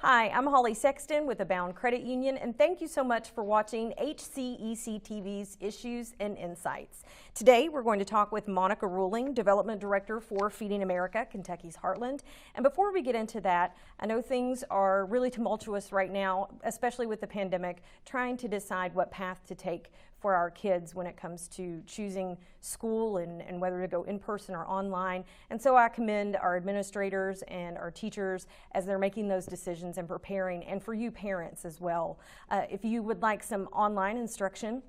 Hi, I'm Hollie Sexton with Abound Credit Union, and thank you so much for watching HCEC-TV's Issues and Insights. Today, we're going to talk with Monica Ruehling, Development Director for Feeding America, Kentucky's Heartland. And before we get into that, I know things are really tumultuous right now, especially with the pandemic, trying to decide what path to take for our kids when it comes to choosing school and whether to go in person or online. And so I commend our administrators and our teachers as they're making those decisions and preparing, and for you parents as well. If you would like some online instruction,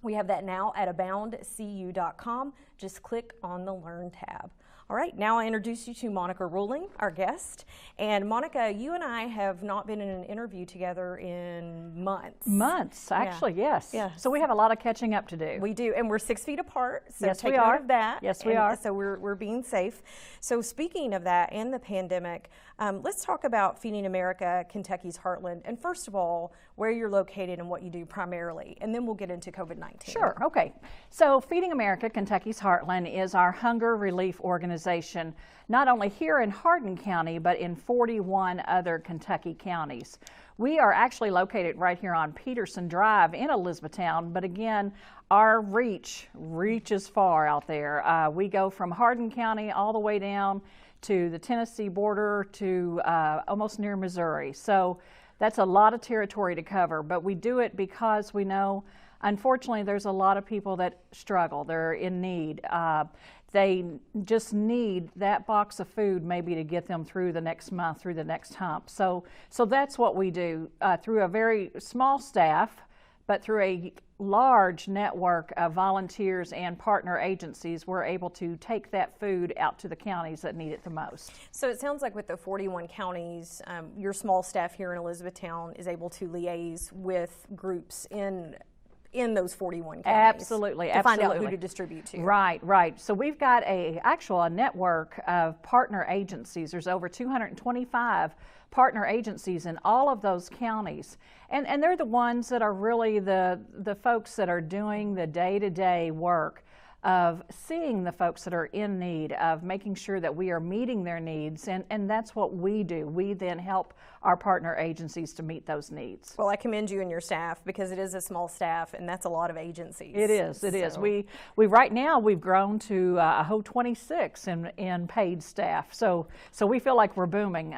we have that now at aboundcu.com. Just click on the Learn tab. All right, now I introduce you to Monica Ruehling, our guest. And Monica, you and I have not been in an interview together in months. Months, actually, yes. Yeah. So we have a lot of catching up to do. We do, and we're 6 feet apart, so yes, take we note are. of that. Yes, we are. So we're being safe. So speaking of that and the pandemic, let's talk about Feeding America, Kentucky's Heartland, and first of all, where you're located and what you do primarily, and then we'll get into COVID-19. Sure, okay. So Feeding America, Kentucky's Heartland is our hunger relief organization, not only here in Hardin County, but in 41 other Kentucky counties. We are actually located right here on Peterson Drive in Elizabethtown, but again, our reach reaches far out there. We go from Hardin County all the way down to the Tennessee border to almost near Missouri. So that's a lot of territory to cover, but we do it because we know, unfortunately, there's a lot of people that struggle. They're in need. They just need that box of food maybe to get them through the next month, through the next hump. So that's what we do through a very small staff, but through a large network of volunteers and partner agencies, we're able to take that food out to the counties that need it the most. So it sounds like with the 41 counties, your small staff here in Elizabethtown is able to liaise with groups in those 41 counties. Absolutely, to find out who to distribute to. Right, right. So we've got a network of partner agencies. There's over 225 partner agencies in all of those counties. And they're the ones that are really the folks that are doing the day-to-day work of seeing the folks that are in need, of making sure that we are meeting their needs, and that's what we do. We then help our partner agencies to meet those needs. Well, I commend you and your staff because it is a small staff, and that's a lot of agencies. It is, it is. We right now we've grown to a whole 26 in paid staff, so we feel like we're booming.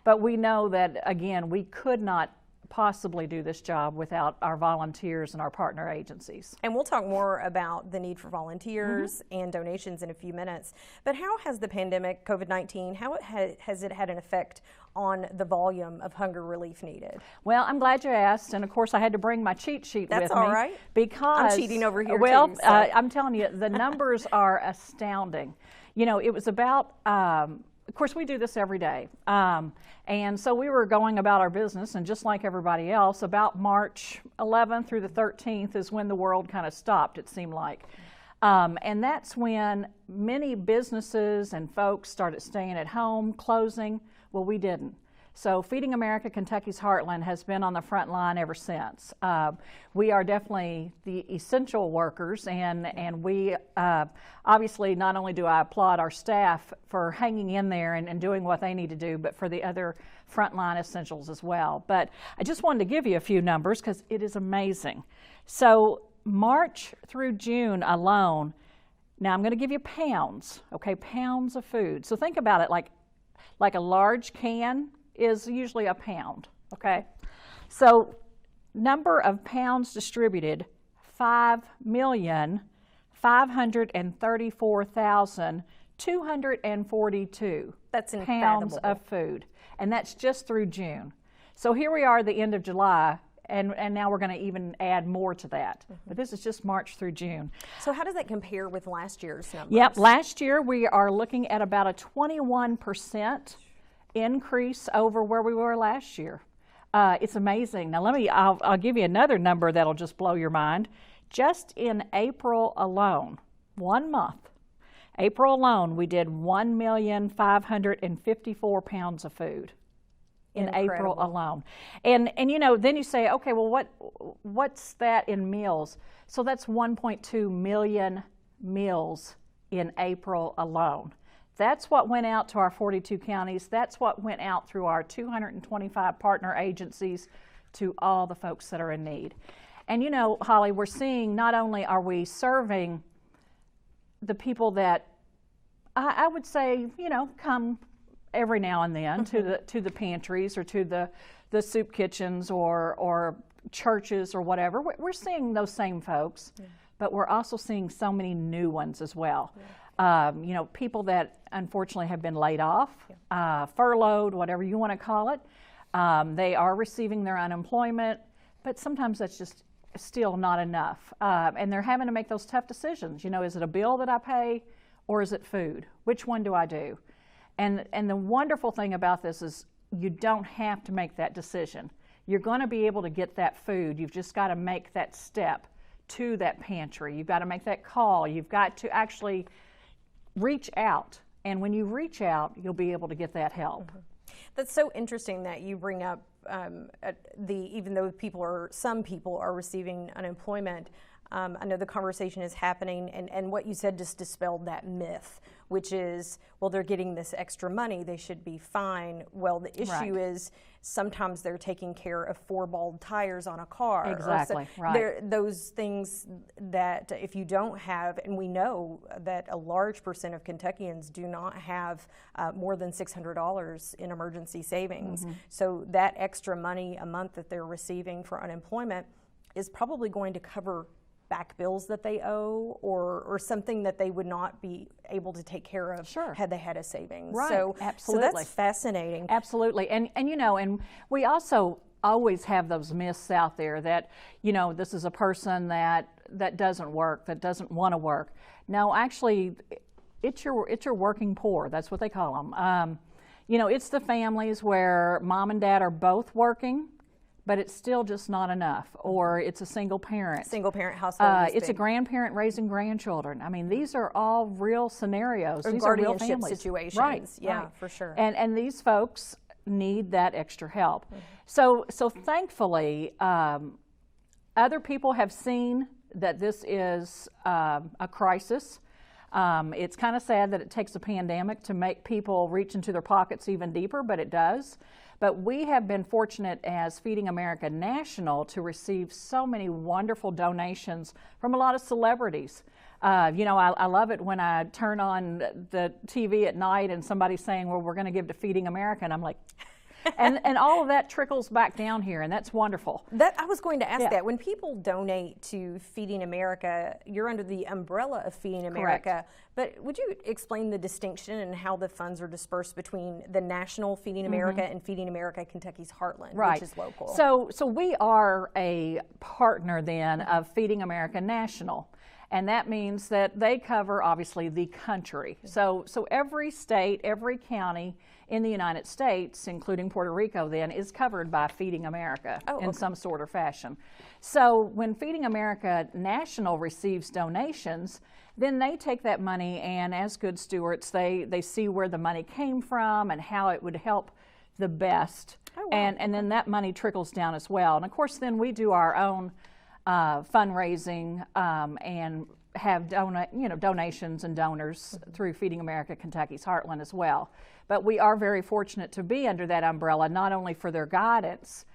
But we know that, again, we could not possibly do this job without our volunteers and our partner agencies. And we'll talk more about the need for volunteers and donations in a few minutes. But how has the pandemic, COVID-19, how has it had an effect on the volume of hunger relief needed? Well, I'm glad you asked, and of course I had to bring my cheat sheet with me. That's all right. Because I'm cheating over here well, too. So. I'm telling you, the numbers are astounding. You know, it was about of course, we do this every day. And so we were going about our business, and just like everybody else, about March 11th through the 13th is when the world kind of stopped, it seemed like. And that's when many businesses and folks started staying at home, closing. Well, we didn't. So Feeding America, Kentucky's Heartland has been on the front line ever since. We are definitely the essential workers, and we obviously, not only do I applaud our staff for hanging in there and doing what they need to do, but for the other frontline essentials as well. But I just wanted to give you a few numbers because it is amazing. So March through June alone, now I'm going to give you pounds, okay, pounds of food. So think about it like a large can is usually a pound, okay? So number of pounds distributed, 5,534,242 That's pounds of food, and that's just through June. So here we are at the end of July, and now we're going to even add more to that. But this is just March through June. So how does that compare with last year's numbers? Yep, last year we are looking at about a 21% increase over where we were last year. It's amazing. Now I'll give you another number that'll just blow your mind. Just in April alone, 1 month, April alone, we did 1,554 pounds of food. In April alone. And you know, then you say, okay, well, what's that in meals? So that's 1.2 million meals in April alone. That's what went out to our 42 counties. That's what went out through our 225 partner agencies to all the folks that are in need. And you know, Holly, we're seeing not only are we serving the people that I would say, you know, come every now and then to the pantries or to the soup kitchens or churches or whatever. We're seeing those same folks, but we're also seeing so many new ones as well. You know, people that unfortunately have been laid off, furloughed, whatever you want to call it. They are receiving their unemployment, but sometimes that's just still not enough. And they're having to make those tough decisions. You know, is it a bill that I pay or is it food? Which one do I do? And the wonderful thing about this is you don't have to make that decision. You're going to be able to get that food. You've just got to make that step to that pantry. You've got to make that call. You've got to actually reach out. And when you reach out, you'll be able to get that help. That's so interesting that you bring up even though some people are receiving unemployment. I know the conversation is happening, and what you said just dispelled that myth, which is, well, they're getting this extra money, they should be fine. Well, the issue is sometimes they're taking care of 4 bald tires on a car. Exactly, right. Those things that if you don't have, and we know that a large percent of Kentuckians do not have more than $600 in emergency savings. So that extra money a month that they're receiving for unemployment is probably going to cover back bills that they owe or something that they would not be able to take care of had they had a savings. Right, so, absolutely. So that's fascinating. Absolutely. And you know, and we also always have those myths out there that, you know, this is a person that doesn't work, that doesn't want to work. No, actually, it's your working poor. That's what they call them. You know, it's the families where mom and dad are both working, but it's still just not enough, or it's a single parent. Single parent household. It's a grandparent raising grandchildren. I mean, these are all real scenarios. Or these are real guardianship families. situations. Right, yeah, right. For sure. And these folks need that extra help. So thankfully, other people have seen that this is a crisis. It's kind of sad that it takes a pandemic to make people reach into their pockets even deeper, but it does. But we have been fortunate as Feeding America National to receive so many wonderful donations from a lot of celebrities. You know, I love it when I turn on the TV at night and somebody's saying, well, we're going to give to Feeding America, and I'm like, and all of that trickles back down here, and that's wonderful. I was going to ask that. When people donate to Feeding America, you're under the umbrella of Feeding America. Correct. But would you explain the distinction and how the funds are dispersed between the national Feeding America and Feeding America Kentucky's Heartland, which is local? So we are a partner then of Feeding America National. And that means that they cover, obviously, the country. So every state, every county in the United States, including Puerto Rico then, is covered by Feeding America in some sort or fashion. So when Feeding America National receives donations, then they take that money and as good stewards, they see where the money came from and how it would help the best. And then that money trickles down as well. And of course, then we do our own fundraising and have donations and donors through Feeding America Kentucky's Heartland as well. But we are very fortunate to be under that umbrella, not only for their guidance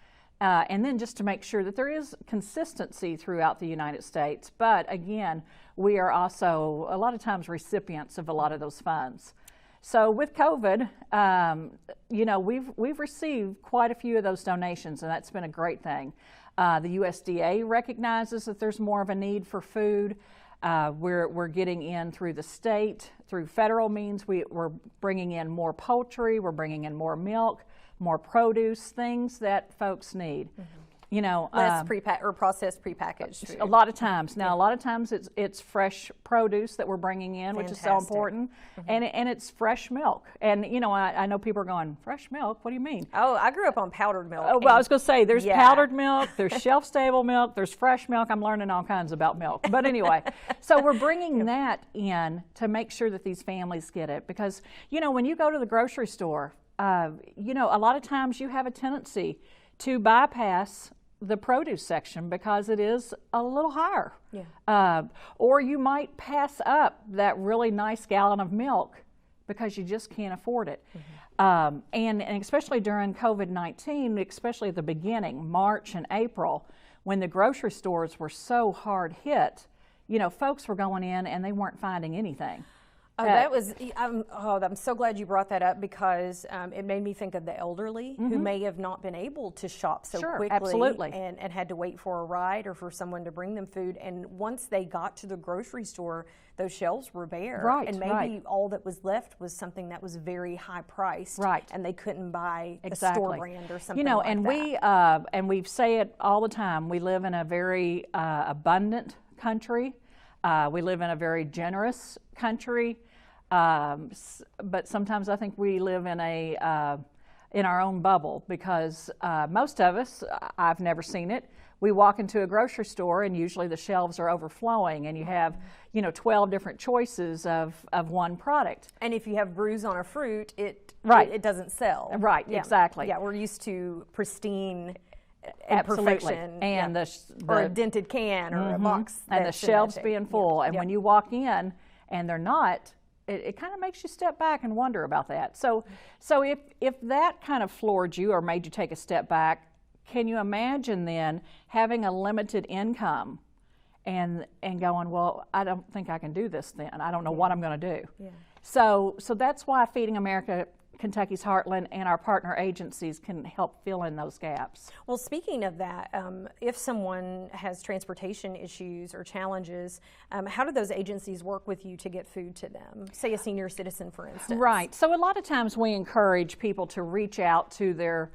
and then just to make sure that there is consistency throughout the United States, but again, we are also a lot of times recipients of a lot of those funds. So with COVID, you know, we've received quite a few of those donations, and that's been a great thing. The USDA recognizes that there's more of a need for food. We're getting in through the state, through federal means. We're bringing in more poultry, we're bringing in more milk, more produce, things that folks need. You know, less processed prepackaged food. A lot of times. Now, a lot of times it's fresh produce that we're bringing in, which is so important, and it's fresh milk. And you know, I know people are going, fresh milk? What do you mean? Oh, I grew up on powdered milk. Oh, well, I was going to say there's powdered milk, there's shelf-stable milk, there's fresh milk. I'm learning all kinds about milk. But anyway, so we're bringing that in to make sure that these families get it, because you know, when you go to the grocery store, you know, a lot of times you have a tendency to bypass the produce section because it is a little higher. Or you might pass up that really nice gallon of milk because you just can't afford it. And especially during COVID-19, especially at the beginning, March and April, when the grocery stores were so hard hit, you know, folks were going in and they weren't finding anything. I'm so glad you brought that up, because it made me think of the elderly who may have not been able to shop so quickly, absolutely. And had to wait for a ride or for someone to bring them food. And once they got to the grocery store, those shelves were bare. Right, and maybe all that was left was something that was very high priced. Right. And they couldn't buy exactly. a store brand or something, you know, like and that. we say it all the time. We live in a very abundant country. We live in a very generous country, but sometimes I think we live in in our own bubble, because most of us, I've never seen it, we walk into a grocery store and usually the shelves are overflowing, and you have, you know, 12 different choices of one product. And if you have bruise on a fruit, it doesn't sell. Right, exactly. Yeah, we're used to pristine Absolutely. Perfection, and or a dented can or a box, and the shelves being full. And when you walk in and they're not, it kind of makes you step back and wonder about that. So if that kind of floored you or made you take a step back, can you imagine then having a limited income and going, well, I don't think I can do this then. I don't know what I'm going to do. Yeah. So that's why Feeding America Kentucky's Heartland and our partner agencies can help fill in those gaps. Well, speaking of that, if someone has transportation issues or challenges, how do those agencies work with you to get food to them? Say a senior citizen, for instance. Right. So a lot of times we encourage people to reach out to their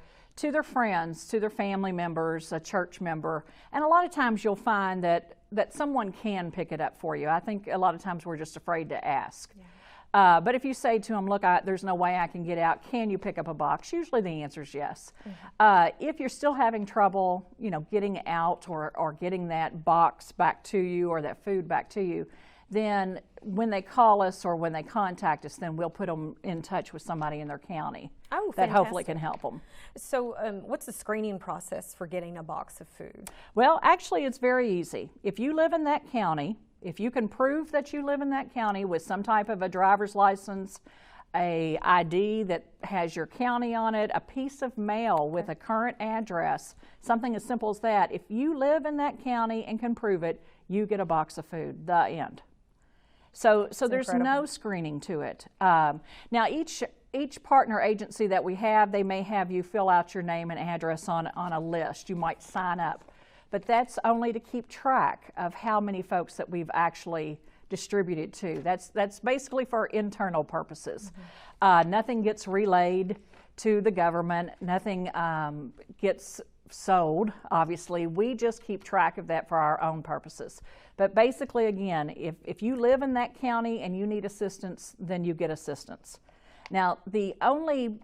friends, to their family members, a church member, and a lot of times you'll find that someone can pick it up for you. I think a lot of times we're just afraid to ask. Yeah. But if you say to them, look, there's no way I can get out, can you pick up a box? Usually the answer is yes. If you're still having trouble, you know, getting out or getting that box back to you or that food back to you, then when they call us or when they contact us, then we'll put them in touch with somebody in their county that hopefully can help them. So what's the screening process for getting a box of food? Well, actually it's very easy. If you live in that county, if you can prove that you live in that county with some type of a driver's license, a ID that has your county on it, a piece of mail with a current address, something as simple as that, if you live in that county and can prove it, you get a box of food, the end. So there's incredible. No screening to it. Now each partner agency that we have, they may have you fill out your name and address on a list. You might sign up. But that's only to keep track of how many folks that we've actually distributed to. That's basically for internal purposes. Nothing gets relayed to the government. Nothing gets sold, obviously. We just keep track of that for our own purposes. But basically, again, if you live in that county and you need assistance, then you get assistance. Now, the only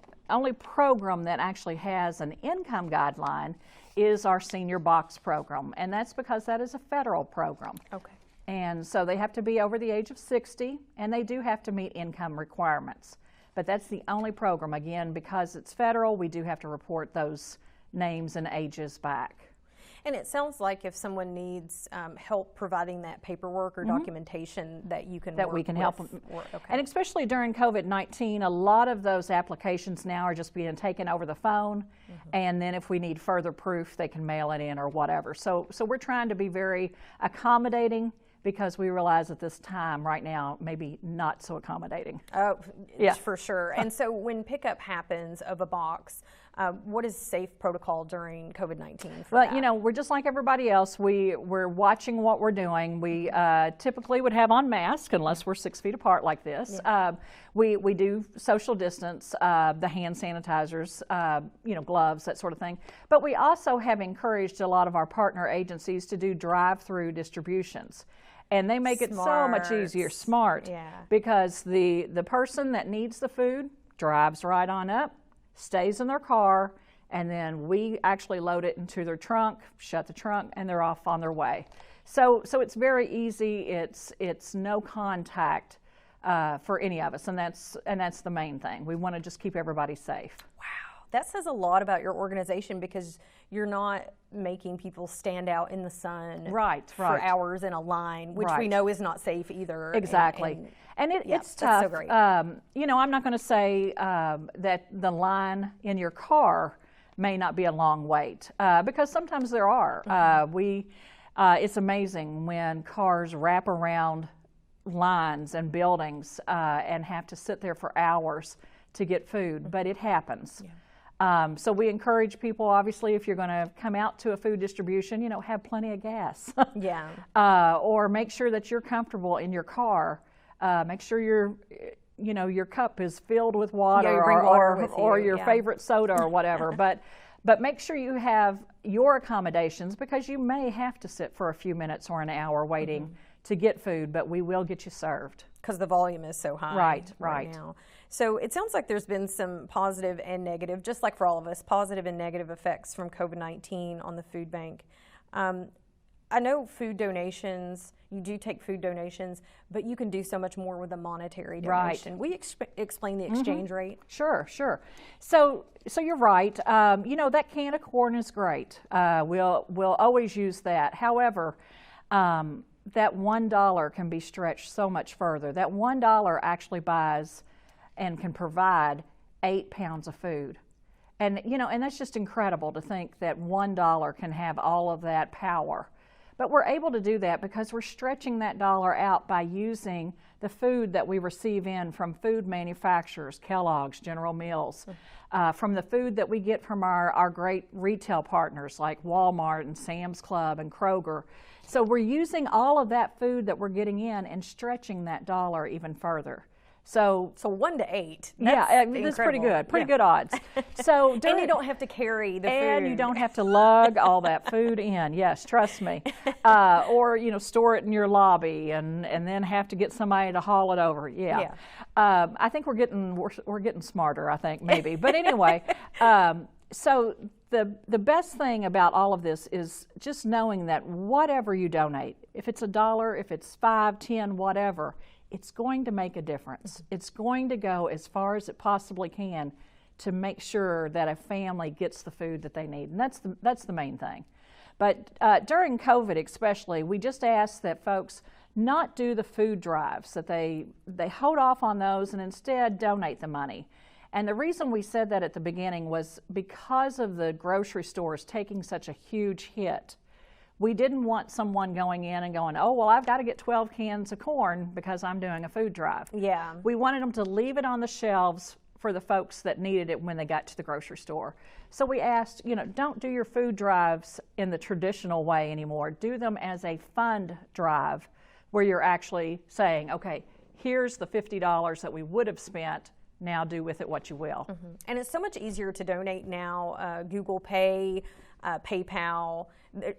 program that actually has an income guideline is our senior box program, and that's because that is a federal program. Okay. And so they have to be over the age of 60, and they do have to meet income requirements. But that's the only program. Again, because it's federal, we do have to report those names and ages back. And it sounds like if someone needs help providing that paperwork or documentation, that you can we can help them. Okay. And especially during COVID-19, a lot of those applications now are just being taken over the phone, and then if we need further proof, they can mail it in or whatever. So we're trying to be very accommodating, because we realize at this time right now maybe not so accommodating. Oh, yeah, for sure. And so when pickup happens of a box, what is safe protocol during COVID-19 for that? You know, we're just like everybody else. We're watching what we're doing. We typically would have on masks unless we're 6 feet apart like this. Yeah. We do social distance, the hand sanitizers, you know, gloves, that sort of thing. But we also have encouraged a lot of our partner agencies to do drive-through distributions. And they make it so much easier, because the person that needs the food drives right on up, stays in their car, and then we actually load it into their trunk, shut the trunk, and they're off on their way. So it's very easy. It's no contact for any of us, and that's the main thing. We want to just keep everybody safe. Wow. That says a lot about your organization because you're not making people stand out in the sun for hours in a line, which we know is not safe either. Exactly. And it's tough. So great. You know, I'm not going to say that the line in your car may not be a long wait, because sometimes there are. It's amazing when cars wrap around lines and buildings and have to sit there for hours to get food, but it happens. So we encourage people, obviously, if you're going to come out to a food distribution, you know, have plenty of gas. Or make sure that you're comfortable in your car. Make sure your cup is filled with water, or your favorite soda or whatever. But make sure you have your accommodations, because you may have to sit for a few minutes or an hour waiting to get food, but we will get you served. Because the volume is so high right now. So it sounds like there's been some positive and negative, just like for all of us, positive and negative effects from COVID-19 on the food bank. I know food donations, you do take food donations, but you can do so much more with a monetary donation. Will you explain the exchange rate? Sure. So you're right. You know, that can of corn is great. We'll always use that. However, that $1 can be stretched so much further. That $1 actually buys and can provide 8 pounds of food. And, you know, and that's just incredible to think that $1 can have all of that power. But we're able to do that because we're stretching that dollar out by using the food that we receive in from food manufacturers, Kellogg's, General Mills, from the food that we get from our great retail partners like Walmart and Sam's Club and Kroger. So we're using all of that food that we're getting in and stretching that dollar even further. So 1 to 8. That's pretty good. Pretty good odds. So and you don't have to carry the food. And you don't have to lug all that food in. Yes, trust me. Or store it in your lobby and then have to get somebody to haul it over. I think we're getting smarter. I think maybe. But anyway, so the best thing about all of this is just knowing that whatever you donate, if it's $1, if it's 5, 10, whatever, it's going to make a difference. It's going to go as far as it possibly can to make sure that a family gets the food that they need, and that's the main thing. But during COVID especially, we just ask that folks not do the food drives, that they hold off on those and instead donate the money. And the reason we said that at the beginning was because of the grocery stores taking such a huge hit. We didn't want someone going in and going, oh, well, I've got to get 12 cans of corn because I'm doing a food drive. We wanted them to leave it on the shelves for the folks that needed it when they got to the grocery store. So we asked, don't do your food drives in the traditional way anymore. Do them as a fund drive where you're actually saying, okay, here's the $50 that we would have spent. Now do with it what you will. And it's so much easier to donate now. Google Pay, PayPal.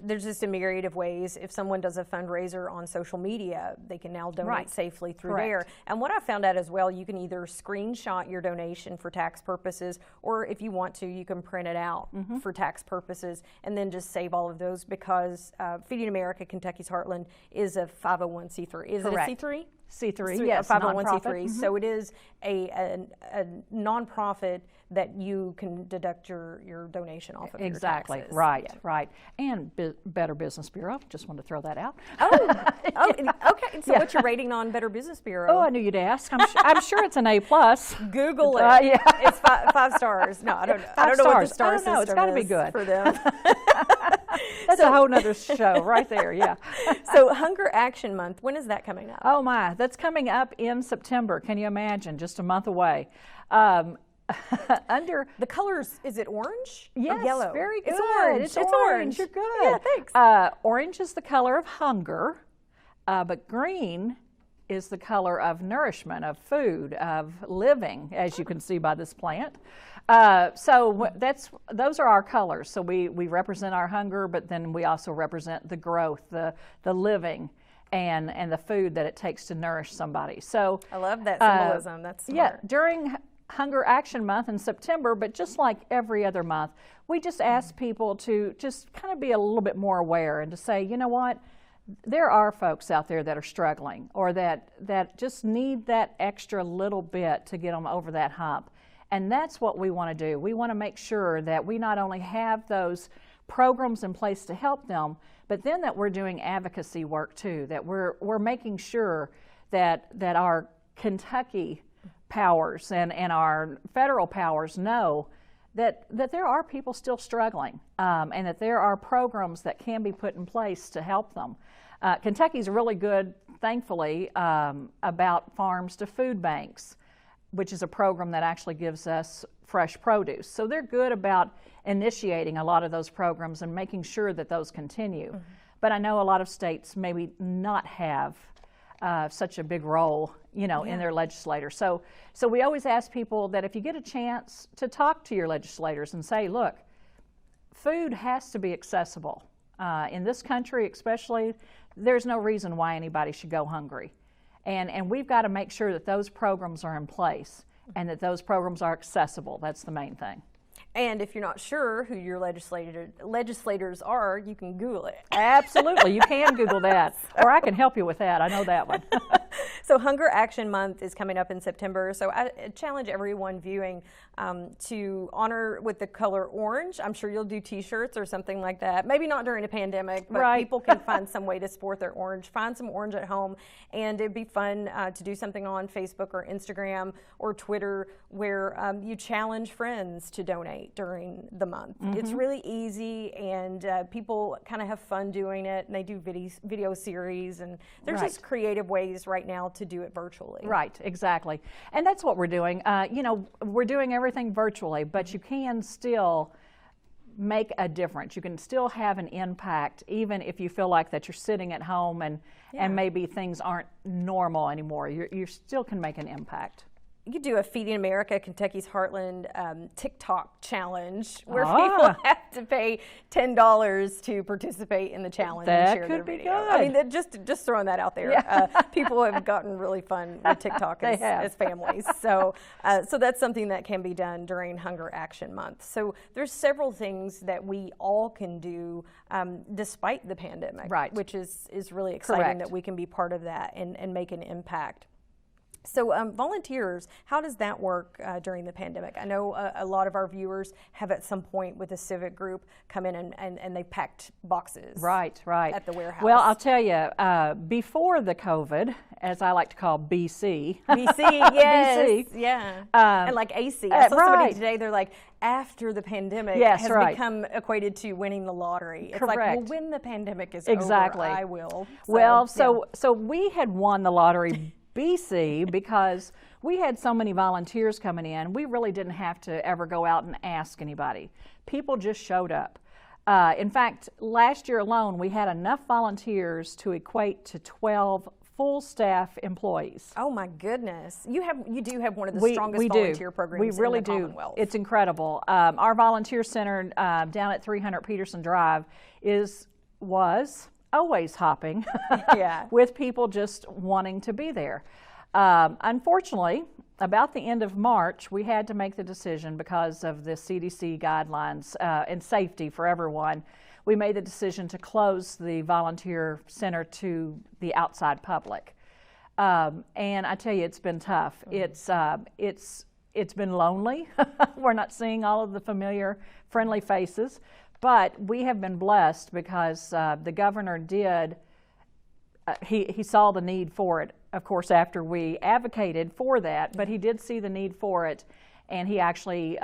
There's just a myriad of ways. If someone does a fundraiser on social media, they can now donate safely through there. And what I found out as well, you can either screenshot your donation for tax purposes, or if you want to, you can print it out for tax purposes and then just save all of those, because Feeding America Kentucky's Heartland is a 501c3. Is it a C3? C3, yes, 501c3. So it is a nonprofit that you can deduct your donation off of your taxes. Right. And Better Business Bureau, just wanted to throw that out. Okay. So what's your rating on Better Business Bureau? Oh, I knew you'd ask. I'm sure it's an A+. Google it. It's 5 stars. No, I don't know. I don't know what the star system it's got to be good for them. That's a whole nother show right there, So Hunger Action Month, when is that coming up? Oh my, that's coming up in September. Can you imagine? Just a month away. Under the colors, is it orange? Yes, or yellow? Very good. It's orange. It's orange. You're good. Yeah, thanks. Orange is the color of hunger, but green is the color of nourishment, of food, of living, as you can see by this plant. So those are our colors. So we represent our hunger, but then we also represent the growth, the living, and the food that it takes to nourish somebody. So I love that symbolism. That's smart. Yeah, during Hunger Action Month in September, but just like every other month, we just ask people to just kind of be a little bit more aware and to say, you know what, there are folks out there that are struggling or that just need that extra little bit to get them over that hump. And that's what we want to do. We want to make sure that we not only have those programs in place to help them, but then that we're doing advocacy work too, that we're making sure that our Kentucky powers and our federal powers know that there are people still struggling, and that there are programs that can be put in place to help them. Kentucky's really good, thankfully, about farms to food banks, which is a program that actually gives us fresh produce. So they're good about initiating a lot of those programs and making sure that those continue. Mm-hmm. But I know a lot of states maybe not have such a big role, in their legislators. So we always ask people that if you get a chance to talk to your legislators and say, look, food has to be accessible. In this country especially, there's no reason why anybody should go hungry. And we've got to make sure that those programs are in place and that those programs are accessible. That's the main thing. And if you're not sure who your legislators are, you can Google it. Absolutely, you can Google that, or I can help you with that. I know that one. So Hunger Action Month is coming up in September, so I challenge everyone viewing to honor with the color orange. I'm sure you'll do t-shirts or something like that. Maybe not during a pandemic, but right. People can find some way to sport their orange. Find some orange at home, and it'd be fun to do something on Facebook or Instagram or Twitter where you challenge friends to donate during the month. Mm-hmm. It's really easy, and people kind of have fun doing it, and they do video series, and there's right. just creative ways right now to do it virtually. Right, exactly. And that's what we're doing. We're doing everything virtually, but you can still make a difference. You can still have an impact, even if you feel like that you're sitting at home and maybe things aren't normal anymore. You still can make an impact. You could do a Feeding America Kentucky's Heartland TikTok challenge where people have to pay $10 to participate in the challenge and share their video. Good. I mean, just throwing that out there. Yeah. People have gotten really fun with TikTok as families. So that's something that can be done during Hunger Action Month. So there's several things that we all can do despite the pandemic, right. which is really exciting. Correct. That we can be part of that and make an impact. So volunteers, how does that work during the pandemic? I know a lot of our viewers have at some point with a civic group come in and they packed boxes right. at the warehouse. Well, I'll tell you, before the COVID, as I like to call BC. BC, yes. BC. Yeah. And like AC. I saw somebody today, they're like, after the pandemic has become equated to winning the lottery. It's Correct. Like, well, when the pandemic is exactly. over, I will. So we had won the lottery BC because we had so many volunteers coming in. We really didn't have to ever go out and ask anybody. People just showed up. In fact, last year alone, we had enough volunteers to equate to 12 full staff employees. Oh my goodness. You do have one of the strongest volunteer programs in the Commonwealth. It's incredible. Our volunteer center down at 300 Peterson Drive was always hopping with people just wanting to be there. Unfortunately, about the end of March, we had to make the decision because of the CDC guidelines and safety for everyone. We made the decision to close the volunteer center to the outside public. And I tell you, it's been tough. Mm-hmm. It's been lonely. We're not seeing all of the familiar, friendly faces. But we have been blessed because the governor did, he saw the need for it, of course, after we advocated for that, but he did see the need for it, and he actually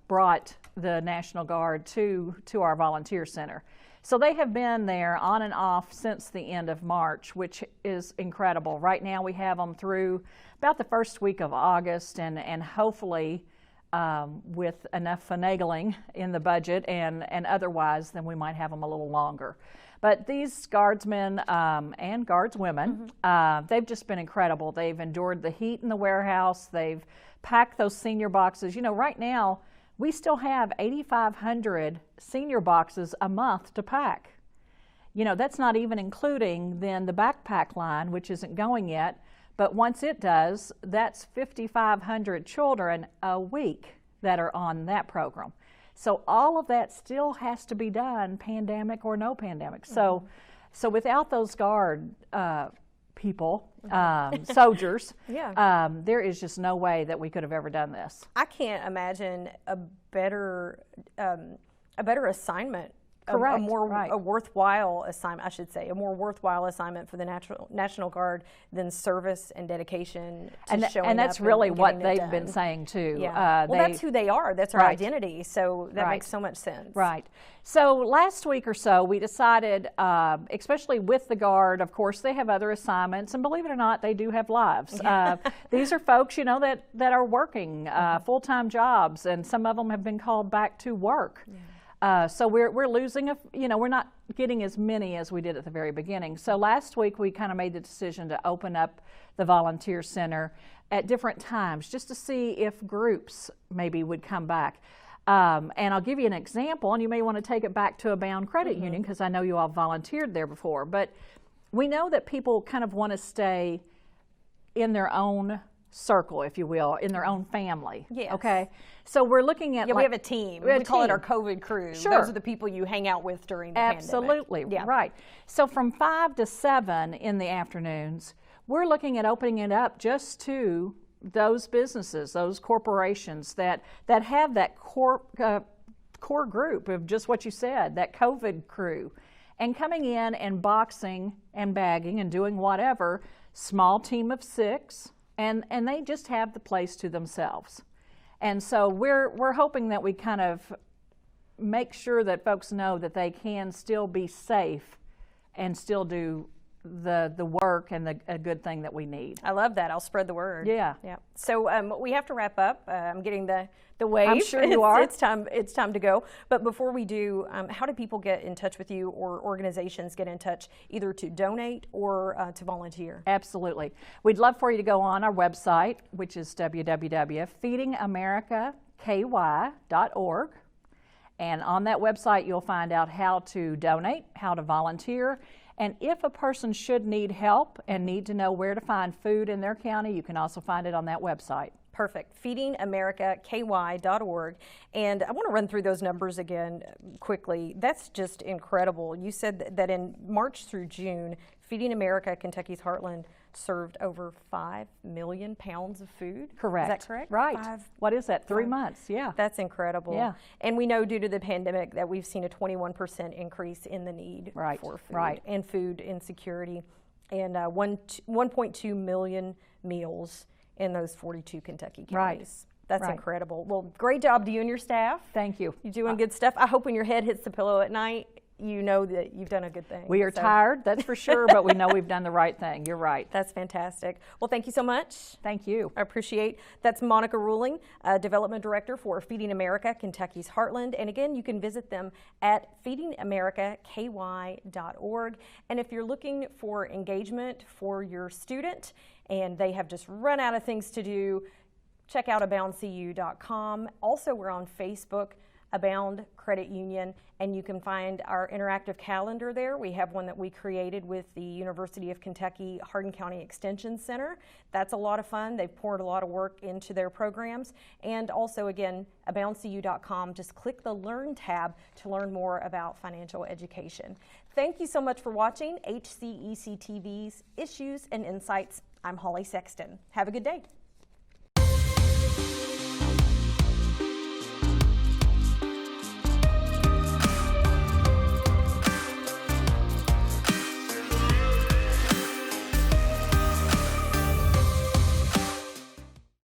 brought the National Guard to our volunteer center. So they have been there on and off since the end of March, which is incredible. Right now we have them through about the first week of August, and hopefully with enough finagling in the budget and otherwise, then we might have them a little longer. But these guardsmen and guardswomen, they've just been incredible. They've endured the heat in the warehouse. They've packed those senior boxes. You know, right now, we still have 8,500 senior boxes a month to pack. You know, that's not even including then the backpack line, which isn't going yet. But once it does, that's 5,500 children a week that are on that program. So all of that still has to be done, pandemic or no pandemic. So without those guard people, soldiers, Yeah. there is just no way that we could have ever done this. I can't imagine a better assignment. Correct, A worthwhile assignment, I should say, a more worthwhile assignment for the National Guard than service and dedication to showing up. And that's really what they've done. been saying too. Yeah. Well, that's who they are. That's our Right. identity. So that Right. makes so much sense. Right. So last week or so, we decided, especially with the Guard, of course, they have other assignments, and believe it or not, they do have lives. These are folks, you know, that are working full-time jobs, and some of them have been called back to work. Yeah. So we're losing, we're not getting as many as we did at the very beginning. So last week we kind of made the decision to open up the volunteer center at different times just to see if groups maybe would come back. And I'll give you an example, and you may want to take it back to a Bound Credit Union because I know you all volunteered there before. But we know that people kind of want to stay in their own circle, if you will, in their own family. Yes. Okay. So we're looking at we have a team. We call it our COVID crew. Sure. Those are the people you hang out with during the Absolutely. pandemic. Yeah. Right. So from 5 to 7 in the afternoons, we're looking at opening it up just to those businesses, those corporations that have that core group of just what you said, that COVID crew, and coming in and boxing and bagging and doing whatever, small team of 6, and they just have the place to themselves. And so we're hoping that we kind of make sure that folks know that they can still be safe and still do the work and a good thing that we need. I love that. I'll spread the word. Yeah. Yeah. So we have to wrap up. I'm getting the wave. I'm sure you are. It's time to go. But before we do, how do people get in touch with you, or organizations get in touch either to donate or to volunteer? Absolutely. We'd love for you to go on our website, which is www.feedingamerikaky.org. And on that website, you'll find out how to donate, how to volunteer, and if a person should need help and need to know where to find food in their county, you can also find it on that website. Perfect. Feedingamerikaky.org. And I want to run through those numbers again quickly. That's just incredible. You said that in March through June, Feeding America Kentucky's Heartland served over 5 million pounds of food. Correct. Is that correct? Right. What is that? 3 months. Yeah. That's incredible. Yeah. And we know due to the pandemic that we've seen a 21% increase in the need for food and food insecurity, and 1.2 million meals in those 42 Kentucky counties. Right. That's incredible. Well, great job to you and your staff. Thank you. You're doing good stuff. I hope when your head hits the pillow at night, you know that you've done a good thing. We are tired, that's for sure, but we know we've done the right thing. You're right. That's fantastic. Well, thank you so much. Thank you. I appreciate. That's Monica Ruehling, Development Director for Feeding America Kentucky's Heartland. And again, you can visit them at feedingamerikaky.org. And if you're looking for engagement for your student and they have just run out of things to do, check out aboundcu.com. Also, we're on Facebook, Abound Credit Union, and you can find our interactive calendar there. We have one that we created with the University of Kentucky Hardin County Extension Center. That's a lot of fun. They've poured a lot of work into their programs. And also, again, aboundcu.com. Just click the Learn tab to learn more about financial education. Thank you so much for watching HCEC-TV's Issues and Insights. I'm Hollie Sexton. Have a good day.